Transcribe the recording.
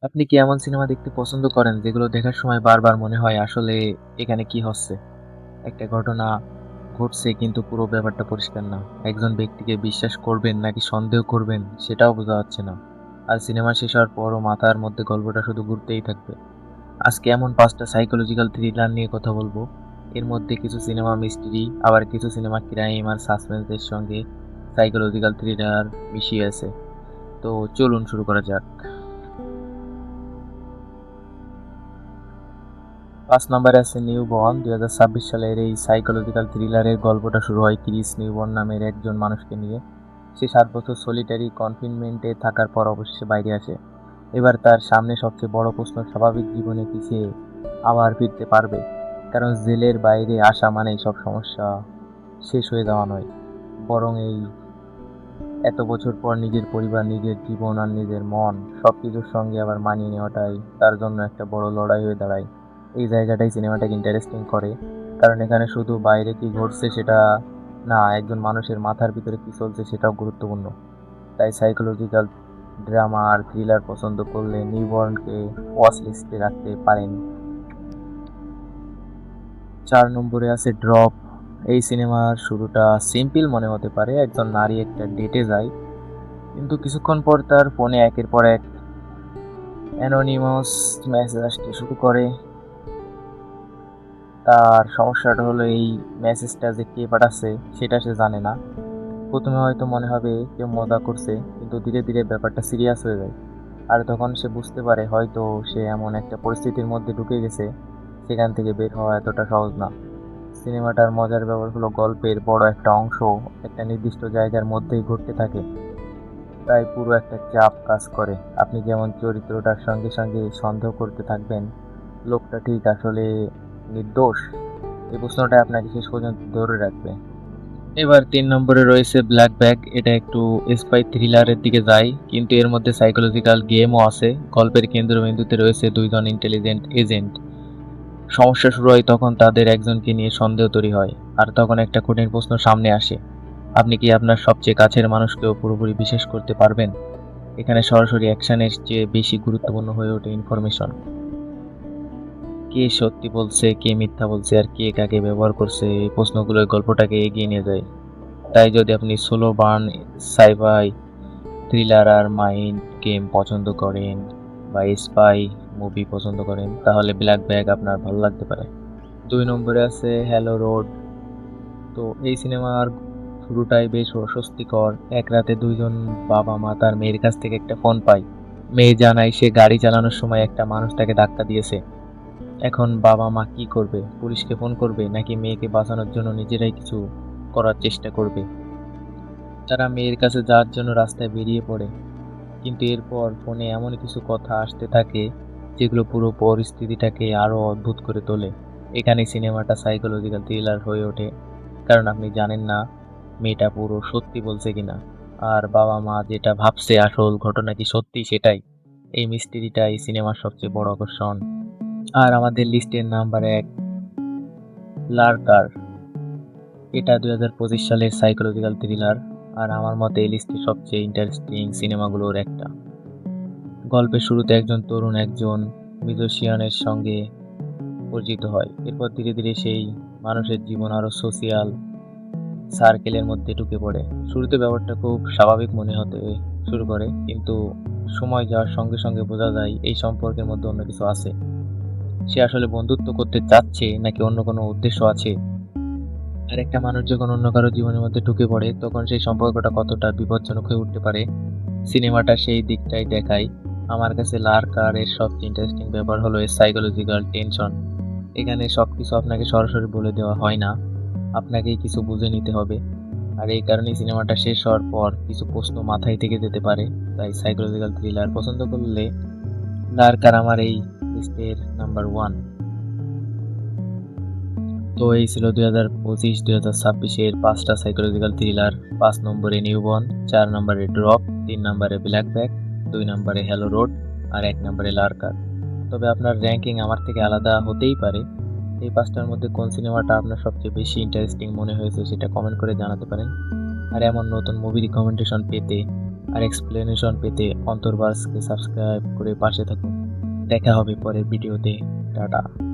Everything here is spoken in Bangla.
আপনি কি এমন সিনেমা দেখতে পছন্দ করেন যেগুলো দেখার সময় বারবার মনে হয় আসলে এখানে কি হচ্ছে? একটা ঘটনা ঘটছে কিন্তু পুরো ব্যাপারটা পরিষ্কার না। একজন ব্যক্তিকে বিশ্বাস করবেন নাকি সন্দেহ করবেন সেটাও বোঝা যাচ্ছে না। আর সিনেমা শেষ হওয়ার পরও মাথার মধ্যে গল্পটা শুধু ঘুরতেই থাকবে। আজকে এমন ৫টা সাইকোলজিক্যাল থ্রিলার নিয়ে কথা বলবো। এর মধ্যে কিছু সিনেমা মিস্ট্রি, আবার কিছু সিনেমা ক্রাইম আর সাসপেন্স এর সঙ্গে সাইকোলজিক্যাল থ্রিলার মিশিয়ে আছে। তো চলুন শুরু করা যাক। ৫ নম্বরে আছে নিউবর্ন। ২০২৬ সালের এই সাইকোলজিক্যাল থ্রিলারের গল্পটা শুরু হয় ক্রিস নিউবর্ন নামের একজন মানুষকে নিয়ে। সে ৭ বছর সলিটারি কনফিনমেন্টে থাকার পর অবশেষে বাইরে আসে। এবার তার সামনে সবচেয়ে বড় প্রশ্ন, স্বাভাবিক জীবনে কি সে আবার ফিরতে পারবে? কারণ জেলের বাইরে আসা মানেই সব সমস্যা শেষ হয়ে যাওয়া নয়, বরং এই এত বছর পর নিজের পরিবার, নিজের জীবন আর নিজের মন সবকিছুর সঙ্গে আবার মানিয়ে নেওয়াটাই তার জন্য একটা বড় লড়াই হয়ে দাঁড়ায়। এই জায়গাটাই সিনেমাটাকে ইন্টারেস্টিং করে, কারণ এখানে শুধু বাইরে কি ঘটছে সেটা না, একজন মানুষের মাথার ভিতরে কি চলছে সেটাও গুরুত্বপূর্ণ। তাই সাইকোলজিক্যাল ড্রামা আর থ্রিলার পছন্দ করলে নিউবর্নকে ওয়াচ লিস্টে রাখতে পারেন। ৪ নম্বরে আছে ড্রপ। এই সিনেমার শুরুটা সিম্পল মনে হতে পারে। একজন নারী একটা ডেটে যায়, কিন্তু কিছুক্ষণ পর তার ফোনে একের পর এক অ্যানোনিমাস মেসেজ আসতে শুরু করে। তার সমস্যাটা হলো এই মেসেজটা যে কে পাঠাচ্ছে সেটা সে জানে না। প্রথমে হয়তো মনে হবে কেউ মজা করছে, কিন্তু ধীরে ধীরে ব্যাপারটা সিরিয়াস হয়ে যায়। আর তখন সে বুঝতে পারে হয়তো সে এমন একটা পরিস্থিতির মধ্যে ঢুকে গেছে সেখান থেকে বের হওয়া এতটা সহজ না। সিনেমাটার মজার ব্যাপার হলো গল্পের বড় একটা অংশ একটা নির্দিষ্ট জায়গার মধ্যেই ঘটতে থাকে, তাই পুরো একটা চাপ কাজ করে। আপনি যেমন চরিত্রটার সঙ্গে সঙ্গে সন্দেহ করতে থাকবেন লোকটা ঠিক আসলে নির্দোষ, এই প্রশ্নটা আপনাকে শেষ পর্যন্ত ধরে রাখবে। এবার ৩ নম্বরে রয়েছে ব্ল্যাক ব্যাগ। এটা একটু স্পাই থ্রিলারের দিকে যায়, কিন্তু এর মধ্যে সাইকোলজিক্যাল গেমও আছে। গল্পের কেন্দ্রবিন্দুতে রয়েছে দুইজন ইন্টেলিজেন্ট এজেন্ট। সমস্যা শুরু হয় তখন তাদের একজনকে নিয়ে সন্দেহ তৈরি হয়, আর তখন একটা কঠিন প্রশ্ন সামনে আসে, আপনি কি আপনার সবচেয়ে কাছের মানুষকেও পুরোপুরি বিশ্বাস করতে পারবেন? এখানে সরাসরি অ্যাকশনের চেয়ে বেশি গুরুত্বপূর্ণ হয়ে ওঠে ইনফরমেশন। কে সত্যি বলছে, কে মিথ্যা বলছে, আর কে কাকে ব্যবহার করছে, এই প্রশ্নগুলো গল্পটাকে এগিয়ে নিয়ে যায়। তাই যদি আপনি সোলো বার্ন, সাইফাই, থ্রিলার আর মাইন্ড গেম পছন্দ করেন বা স্পাই মুভি পছন্দ করেন তাহলে ব্ল্যাক ব্যাগ আপনার ভালো লাগতে পারে। ২ নম্বরে আছে হ্যালো রোড। তো এই সিনেমার শুরুটাই বেশ অস্বস্তিকর। এক রাতে দুইজন বাবা মা তার মেয়ের কাছ থেকে একটা ফোন পায়। মেয়ে জানায় সে গাড়ি চালানোর সময় একটা মানুষ তাকে ধাক্কা দিয়েছে। এখন বাবা মা কি করবে? পুলিশকে ফোন করবে নাকি মেয়েকে বাঁচানোর জন্য নিজেরাই কিছু করার চেষ্টা করবে? তারা মেয়ের কাছে যাওয়ার জন্য রাস্তায় বেরিয়ে পড়ে, কিন্তু এরপর ফোনে এমন কিছু কথা আসতে থাকে যেগুলো পুরো পরিস্থিতিটাকে আরো অদ্ভুত করে তোলে। এখানে সিনেমাটা সাইকোলজিক্যাল থ্রিলার হয়ে ওঠে, কারণ আপনি জানেন না মেয়েটা পুরো সত্যি বলছে কিনা, আর বাবা মা যেটা ভাবছে আসল ঘটনা কি সত্যি সেটাই। এই মিস্ট্রিটাই সিনেমার সবচেয়ে বড় আকর্ষণ। আর আমাদের লিস্টের নাম্বার ১, লার্কার। এটা ২০২৫ সালের সাইকোলজিক্যাল থ্রিলার, আর আমার মতে এই লিস্টের সবচেয়ে ইন্টারেস্টিং সিনেমাগুলোর একটা। গল্পের শুরুতে একজন তরুণ একজন মিউজিশিয়ানের সঙ্গে পরিচিত হয়। এরপর ধীরে ধীরে সেই মানুষের জীবন আরো সোশিয়াল সার্কেলের মধ্যে ঢুকে পড়ে। শুরুতে ব্যাপারটা খুব স্বাভাবিক মনে হতে শুরু করে, কিন্তু সময় যাওয়ার সঙ্গে সঙ্গে বোঝা যায় এই সম্পর্কের মধ্যে অন্য কিছু আছে। সে আসলে বন্ধুত্ব করতে চাচ্ছে নাকি অন্য কোনো উদ্দেশ্য আছে। আর একটা মানুষ যখন অন্য কারো জীবনের মধ্যে ঢুকে পড়ে তখন সেই সম্পর্কটা কতটা বিপজ্জনক হয়ে উঠতে পারে, সিনেমাটা সেই দিকটাই দেখায়। আমার কাছে লার্কার এর সবচেয়ে ইন্টারেস্টিং ব্যাপার হলো এর সাইকোলজিক্যাল টেনশন। এখানে সবকিছু আপনাকে সরাসরি বলে দেওয়া হয় না, আপনাকেই কিছু বুঝে নিতে হবে। আর এই কারণেই সিনেমাটা শেষ হওয়ার পর কিছু প্রশ্ন মাথায় থেকে যেতে পারে। তাই সাইকোলজিক্যাল থ্রিলার পছন্দ করলে লার্কার আমার এই লিস্টের নাম্বার 1। তো এই ছিল ২০২৫-২০২৬-এর ৫টা সাইকোলজিক্যাল থ্রিলার। ৫ নম্বরে নিউবর্ন, ৪ নম্বরে ড্রপ, ৩ নম্বরে ব্ল্যাক ব্যাগ, ২ নম্বরে হ্যালো রোড, আর ১ নম্বরে লার্কার। তবে আপনার র্যাঙ্কিং আমার থেকে আলাদা হতেই পারে। এই ৫টার মধ্যে কোন সিনেমাটা আপনার সবচেয়ে বেশি ইন্টারেস্টিং মনে হয়েছে সেটা কমেন্ট করে জানাতে পারেন। আর এমন নতুন মুভি রিকমেন্ডেশন পেতে আর এক্সপ্লেনেশন পেতে অন্তর্বাসকে সাবস্ক্রাইব করে পাশে থাকুন। দেখা হবে পরের ভিডিওতে। টাটা।